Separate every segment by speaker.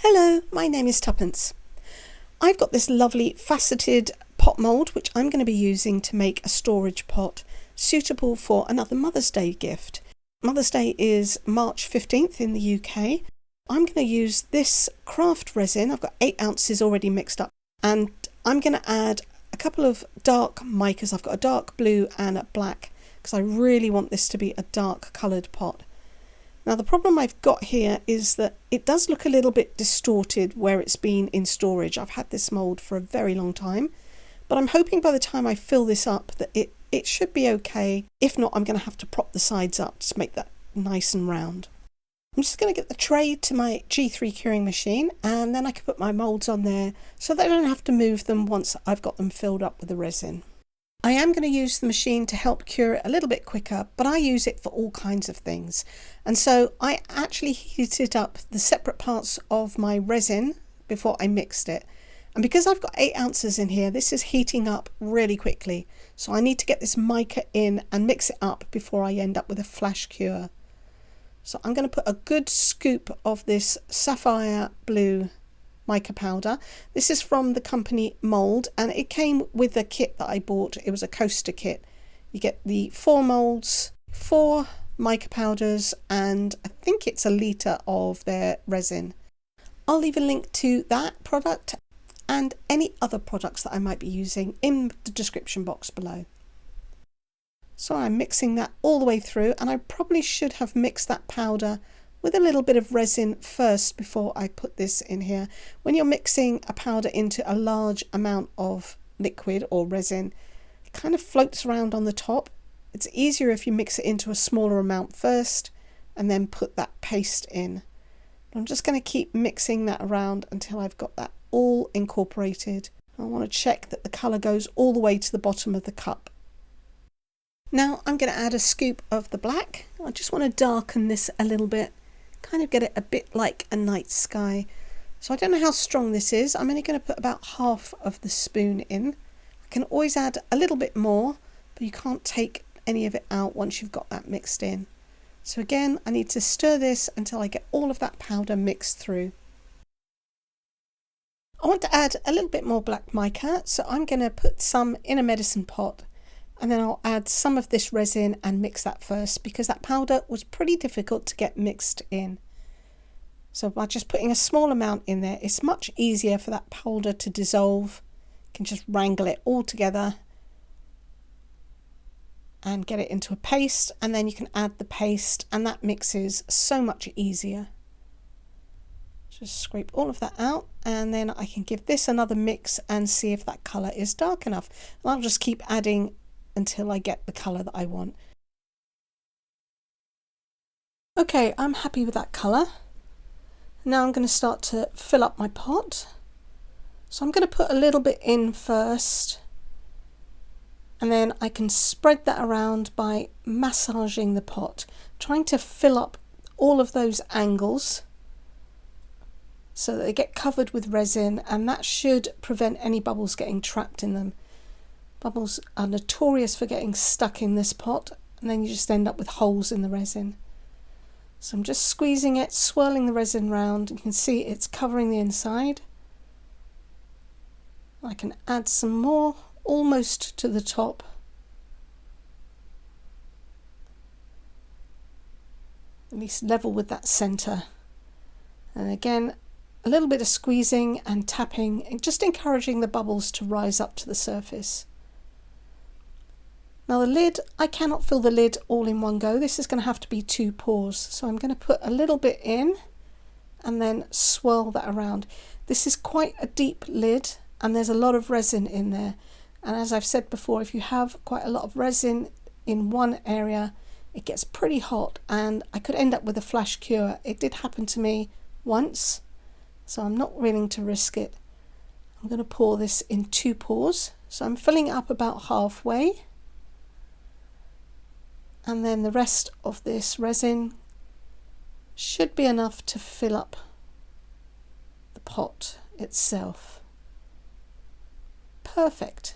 Speaker 1: Hello, my name is Tuppence. I've got this lovely faceted pot mould which I'm going to be using to make a storage pot suitable for another Mother's Day gift. Mother's Day is March 15th in the UK. I'm going to use this craft resin. I've got 8 ounces already mixed up, and I'm going to add a couple of dark micas. I've got a dark blue and a black because I really want this to be a dark coloured pot. Now the problem I've got here is that it does look a little bit distorted where it's been in storage. I've had this mould for a very long time, but I'm hoping by the time I fill this up that it should be okay. If not, I'm going to have to prop the sides up to make that nice and round. I'm just going to get the tray to my G3 curing machine, and then I can put my moulds on there so that I don't have to move them once I've got them filled up with the resin. I am going to use the machine to help cure it a little bit quicker, but I use it for all kinds of things. And so I actually heated up the separate parts of my resin before I mixed it. And because I've got 8 ounces in here, this is heating up really quickly. So I need to get this mica in and mix it up before I end up with a flash cure. So I'm going to put a good scoop of this sapphire blue mica powder. This is from the company Mould, and it came with the kit that I bought. It was a coaster kit. You get the 4 moulds, 4 mica powders, and I think it's a litre of their resin. I'll leave a link to that product and any other products that I might be using in the description box below. So I'm mixing that all the way through, and I probably should have mixed that powder with a little bit of resin first before I put this in here. When you're mixing a powder into a large amount of liquid or resin, it kind of floats around on the top. It's easier if you mix it into a smaller amount first and then put that paste in. I'm just going to keep mixing that around until I've got that all incorporated. I want to check that the colour goes all the way to the bottom of the cup. Now I'm going to add a scoop of the black. I just want to darken this a little bit, kind of get it a bit like a night sky. So I don't know how strong this is. I'm only going to put about half of the spoon in. I can always add a little bit more, but you can't take any of it out once you've got that mixed in. So again, I need to stir this until I get all of that powder mixed through. I want to add a little bit more black mica, so I'm going to put some in a medicine pot, and then I'll add some of this resin and mix that first, because that powder was pretty difficult to get mixed in. So by just putting a small amount in there, it's much easier for that powder to dissolve. You can just wrangle it all together and get it into a paste, and then you can add the paste, and that mixes so much easier. Just scrape all of that out, and then I can give this another mix and see if that colour is dark enough. And I'll just keep adding until I get the colour that I want. Okay, I'm happy with that colour. Now I'm going to start to fill up my pot. So I'm going to put a little bit in first, and then I can spread that around by massaging the pot, trying to fill up all of those angles so that they get covered with resin, and that should prevent any bubbles getting trapped in them. Bubbles are notorious for getting stuck in this pot, and then you just end up with holes in the resin. So I'm just squeezing it, swirling the resin round. You can see it's covering the inside. I can add some more almost to the top. At least level with that centre. And again, a little bit of squeezing and tapping, and just encouraging the bubbles to rise up to the surface. Now the lid, I cannot fill the lid all in one go. This is going to have to be 2 pours. So I'm going to put a little bit in and then swirl that around. This is quite a deep lid, and there's a lot of resin in there. And as I've said before, if you have quite a lot of resin in one area, it gets pretty hot, and I could end up with a flash cure. It did happen to me once, so I'm not willing to risk it. I'm going to pour this in 2 pours. So I'm filling it up about halfway, and then the rest of this resin should be enough to fill up the pot itself. Perfect.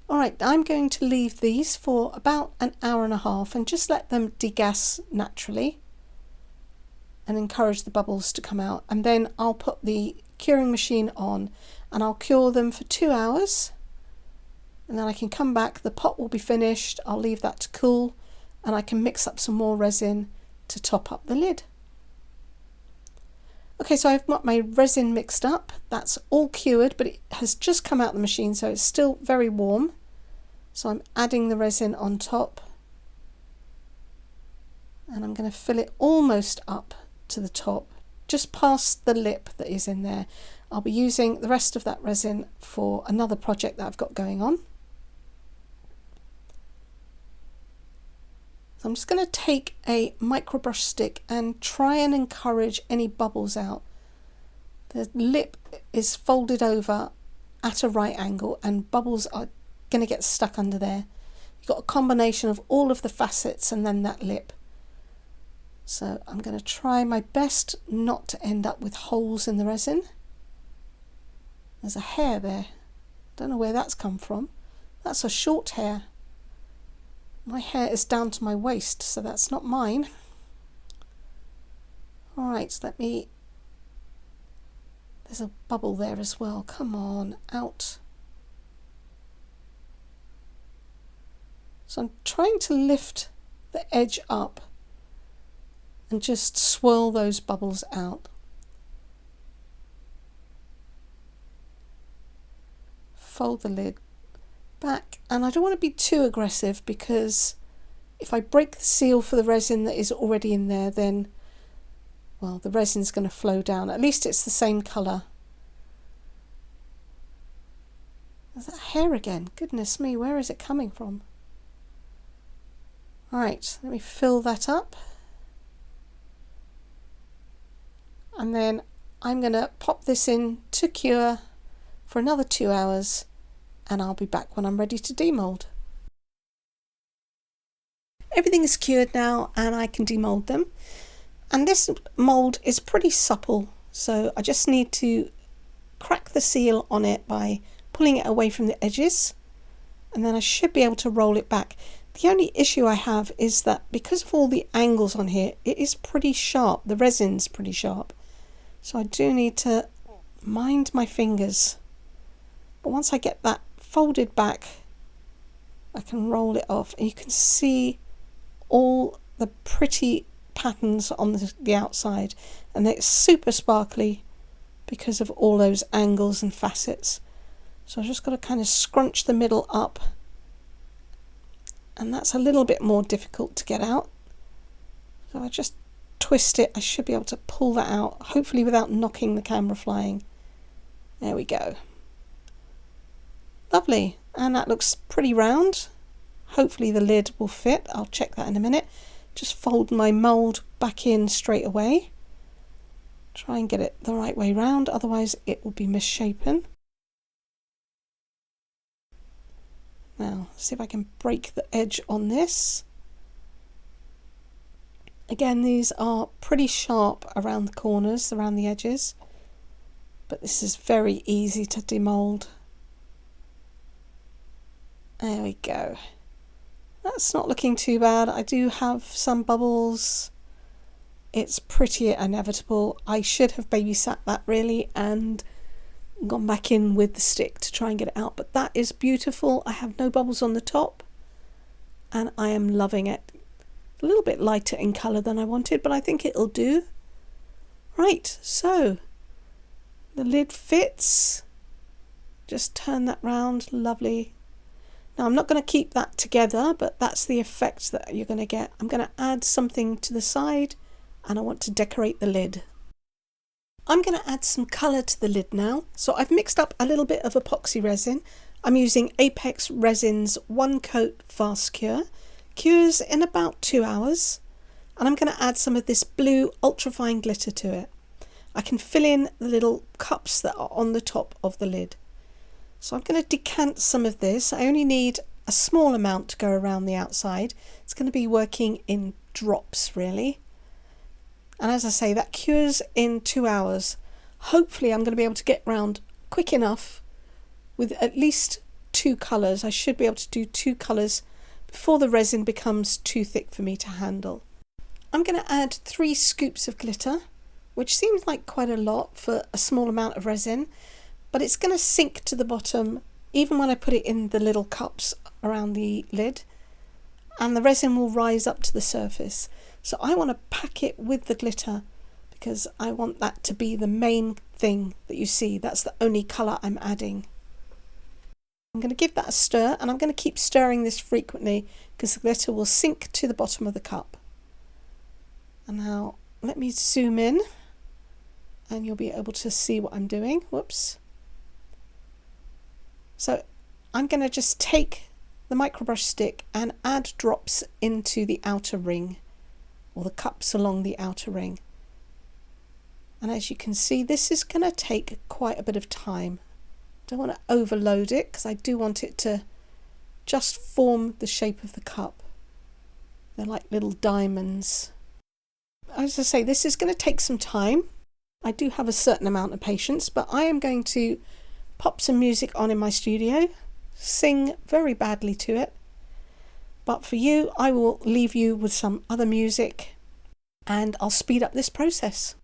Speaker 1: Alright, I'm going to leave these for about an hour and a half and just let them degas naturally. and encourage the bubbles to come out. And then I'll put the curing machine on and I'll cure them for 2 hours, and then I can come back, the pot will be finished, I'll leave that to cool, and I can mix up some more resin to top up the lid. Okay, so I've got my resin mixed up, that's all cured, but it has just come out of the machine, so it's still very warm. So I'm adding the resin on top, and I'm going to fill it almost up to the top, just past the lip that is in there. I'll be using the rest of that resin for another project that I've got going on. So I'm just going to take a micro brush stick and try and encourage any bubbles out. The lip is folded over at a right angle and bubbles are going to get stuck under there. You've got a combination of all of the facets and then that lip. So I'm going to try my best not to end up with holes in the resin. There's a hair there. Don't know where that's come from. That's a short hair. My hair is down to my waist, so that's not mine. Alright, let me... There's a bubble there as well. Come on, out. So I'm trying to lift the edge up and just swirl those bubbles out. Fold the lid back, and I don't want to be too aggressive because if I break the seal for the resin that is already in there, then, well, the resin's going to flow down. At least it's the same colour. There's that hair again. Goodness me, where is it coming from? Alright, let me fill that up. And then I'm going to pop this in to cure for another 2 hours, and I'll be back when I'm ready to demold. Everything is cured now and I can demold them. And this mould is pretty supple, so I just need to crack the seal on it by pulling it away from the edges, and then I should be able to roll it back. The only issue I have is that because of all the angles on here, it is pretty sharp. The resin's pretty sharp. So I do need to mind my fingers. But once I get that folded back, I can roll it off. And you can see all the pretty patterns on the outside. And it's super sparkly because of all those angles and facets. So I've just got to kind of scrunch the middle up. And that's a little bit more difficult to get out. So I just twist it. I should be able to pull that out, hopefully without knocking the camera flying. There we go. Lovely. And that looks pretty round. Hopefully the lid will fit. I'll check that in a minute. Just fold my mould back in straight away. Try and get it the right way round, otherwise it will be misshapen. Now, see if I can break the edge on this. Again, these are pretty sharp around the corners, around the edges, but this is very easy to demold. There we go. That's not looking too bad. I do have some bubbles. It's pretty inevitable. I should have babysat that really and gone back in with the stick to try and get it out, but that is beautiful. I have no bubbles on the top and I am loving it. A little bit lighter in colour than I wanted, but I think it'll do. Right, so the lid fits. Just turn that round, lovely. Now I'm not going to keep that together, but that's the effect that you're going to get. I'm going to add something to the side and I want to decorate the lid. I'm going to add some colour to the lid now. So I've mixed up a little bit of epoxy resin. I'm using Apex Resin's One Coat Fast Cure. Cures in about 2 hours. And I'm going to add some of this blue ultrafine glitter to it. I can fill in the little cups that are on the top of the lid. So I'm going to decant some of this. I only need a small amount to go around the outside. It's going to be working in drops really. And as I say, that cures in 2 hours. Hopefully I'm going to be able to get round quick enough with at least 2 colours. I should be able to do 2 colours before the resin becomes too thick for me to handle. I'm going to add 3 scoops of glitter, which seems like quite a lot for a small amount of resin, but it's going to sink to the bottom even when I put it in the little cups around the lid, and the resin will rise up to the surface. So I want to pack it with the glitter because I want that to be the main thing that you see. That's the only colour I'm adding. I'm going to give that a stir, and I'm going to keep stirring this frequently because the glitter will sink to the bottom of the cup. And now let me zoom in and you'll be able to see what I'm doing. Whoops. So I'm going to just take the microbrush stick and add drops into the outer ring, or the cups along the outer ring. And as you can see, this is going to take quite a bit of time. Don't want to overload it because I do want it to just form the shape of the cup. They're like little diamonds. As I say, this is going to take some time. I do have a certain amount of patience, but I am going to pop some music on in my studio, sing very badly to it. But for you, I will leave you with some other music and I'll speed up this process.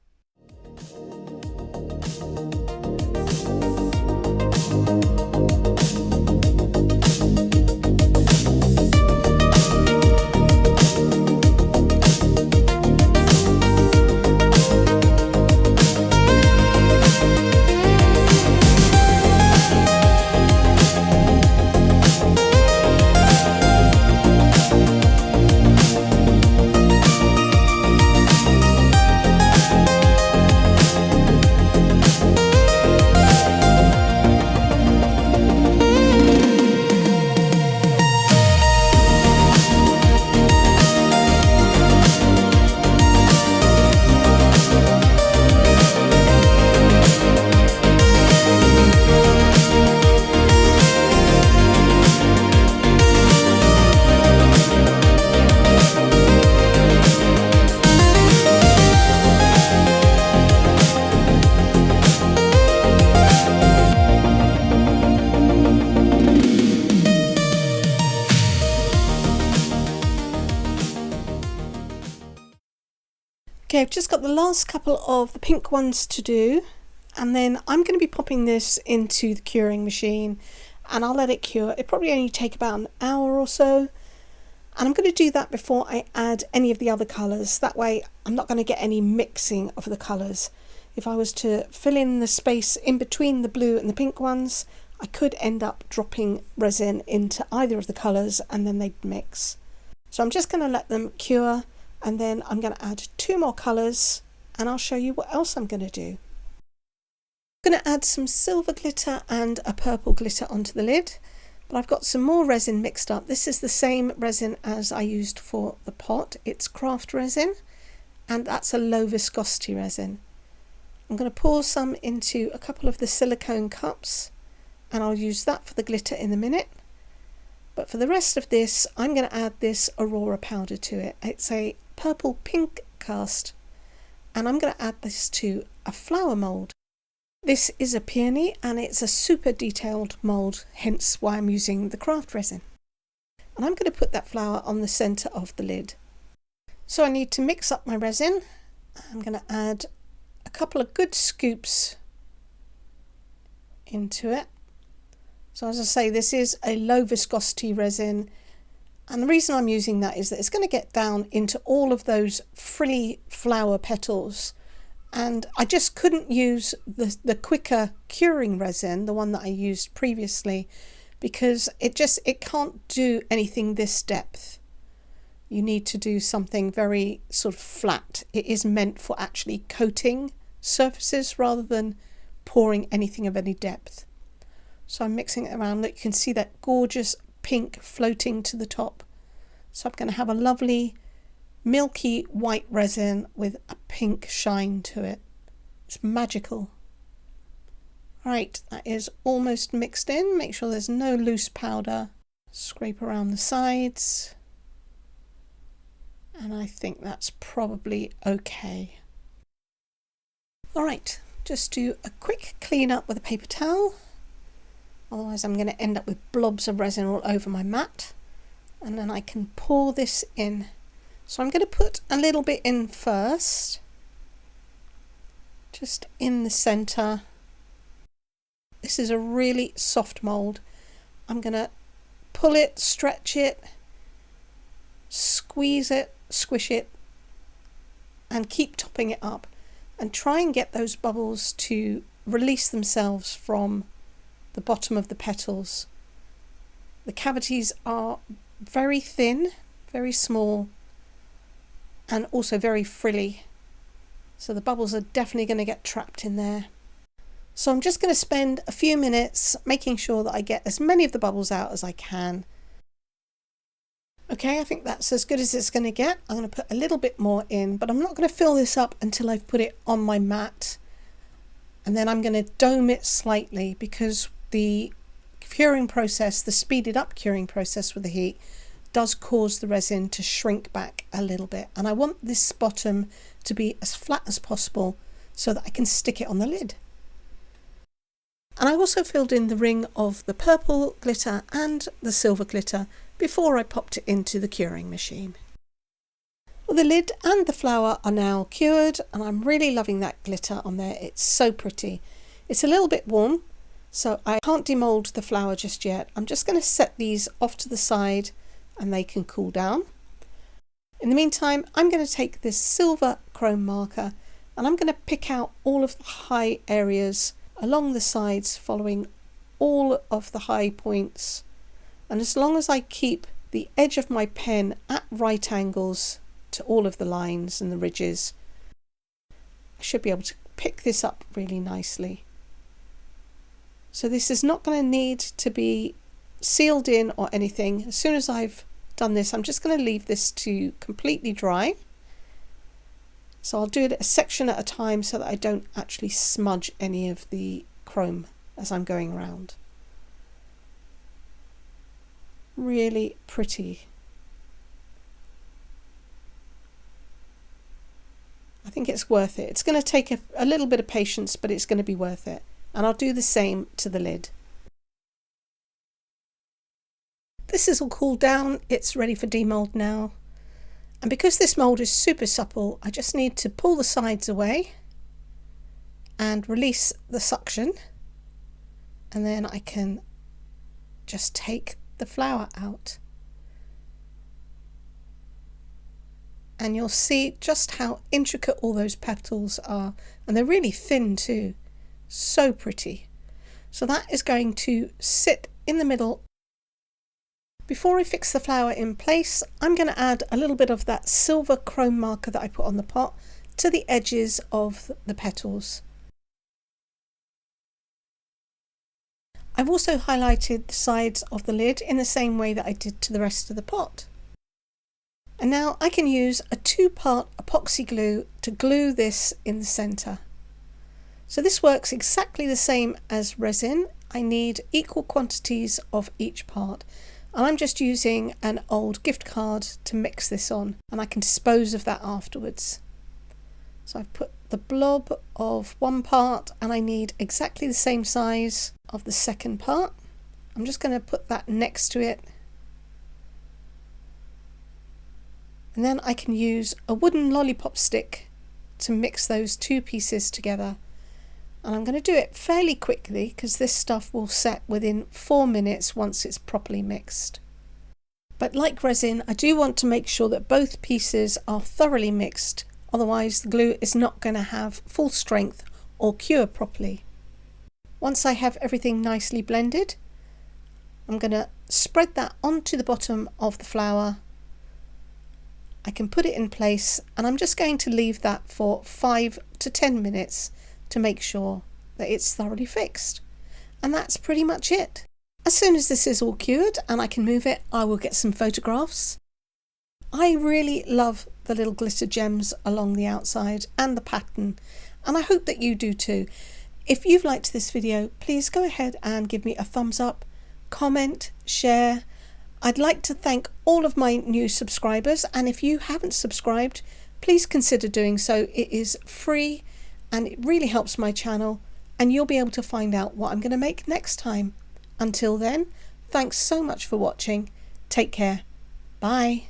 Speaker 1: Okay, I've just got the last couple of the pink ones to do, and then I'm going to be popping this into the curing machine and I'll let it cure. It probably only take about an hour or so, and I'm going to do that before I add any of the other colours. That way I'm not going to get any mixing of the colours. If I was to fill in the space in between the blue and the pink ones, I could end up dropping resin into either of the colours and then they'd mix. So I'm just going to let them cure, and then I'm going to add 2 more colours and I'll show you what else I'm going to do. I'm going to add some silver glitter and a purple glitter onto the lid, but I've got some more resin mixed up. This is the same resin as I used for the pot. It's craft resin, and that's a low viscosity resin. I'm going to pour some into a couple of the silicone cups and I'll use that for the glitter in a minute. But for the rest of this, I'm going to add this Aurora powder to it. It's a purple pink cast, and I'm going to add this to a flower mould. This is a Peony and it's a super detailed mould, hence why I'm using the craft resin. And I'm going to put that flower on the centre of the lid. So I need to mix up my resin. I'm going to add a couple of good scoops into it. So as I say, this is a low viscosity resin, and the reason I'm using that is that it's going to get down into all of those frilly flower petals, and I just couldn't use the quicker curing resin, the one that I used previously, because it can't do anything this depth. You need to do something very sort of flat. It is meant for actually coating surfaces rather than pouring anything of any depth. So I'm mixing it around. Look, you can see that gorgeous pink floating to the top. So I'm going to have a lovely milky white resin with a pink shine to it. It's magical. Right, that is almost mixed in. Make sure there's no loose powder. Scrape around the sides. And I think that's probably okay. Alright, just do a quick clean up with a paper towel. Otherwise I'm going to end up with blobs of resin all over my mat. And then I can pour this in So I'm going to put a little bit in first, just in the center. This is a really soft mould. I'm going to pull it, stretch it, squeeze it, squish it, and keep topping it up and try and get those bubbles to release themselves from the bottom of the petals. The cavities are very thin, very small, and also very frilly, so the bubbles are definitely going to get trapped in there. So I'm just going to spend a few minutes making sure that I get as many of the bubbles out as I can. Okay, I think that's as good as it's going to get. I'm going to put a little bit more in, but I'm not going to fill this up until I've put it on my mat, and then I'm going to dome it slightly because the curing process, the speeded up curing process with the heat, does cause the resin to shrink back a little bit, and I want this bottom to be as flat as possible so that I can stick it on the lid. And I also filled in the ring of the purple glitter and the silver glitter before I popped it into the curing machine. Well, the lid and the flower are now cured, and I'm really loving that glitter on there. It's so pretty. It's a little bit warm, so I can't demold the flower just yet. I'm just going to set these off to the side and they can cool down. In the meantime, I'm going to take this silver chrome marker and I'm going to pick out all of the high areas along the sides, following all of the high points. And as long as I keep the edge of my pen at right angles to all of the lines and the ridges, I should be able to pick this up really nicely. So this is not going to need to be sealed in or anything. As soon as I've done this, I'm just going to leave this to completely dry. So I'll do it a section at a time so that I don't actually smudge any of the chrome as I'm going around. Really pretty. I think it's worth it. It's going to take a little bit of patience, but it's going to be worth it. And I'll do the same to the lid. This is all cooled down, it's ready for demold now. And because this mould is super supple, I just need to pull the sides away and release the suction. And then I can just take the flower out. And you'll see just how intricate all those petals are. And they're really thin too. So pretty. So that is going to sit in the middle. Before I fix the flower in place, I'm going to add a little bit of that silver chrome marker that I put on the pot to the edges of the petals. I've also highlighted the sides of the lid in the same way that I did to the rest of the pot. And now I can use a 2-part epoxy glue to glue this in the centre. So this works exactly the same as resin. I need equal quantities of each part. And I'm just using an old gift card to mix this on, and I can dispose of that afterwards. So I've put the blob of one part and I need exactly the same size of the second part. I'm just going to put that next to it. And then I can use a wooden lollipop stick to mix those two pieces together. And I'm going to do it fairly quickly because this stuff will set within 4 minutes once it's properly mixed. But like resin, I do want to make sure that both pieces are thoroughly mixed, otherwise the glue is not going to have full strength or cure properly. Once I have everything nicely blended, I'm going to spread that onto the bottom of the flower. I can put it in place and I'm just going to leave that for 5 to 10 minutes to make sure that it's thoroughly fixed. And that's pretty much it. As soon as this is all cured and I can move it, I will get some photographs. I really love the little glitter gems along the outside and the pattern, and I hope that you do too. If you've liked this video, please go ahead and give me a thumbs up, comment, share. I'd like to thank all of my new subscribers, and if you haven't subscribed, please consider doing so. It is free and it really helps my channel, and you'll be able to find out what I'm going to make next time. Until then, thanks so much for watching. Take care. Bye.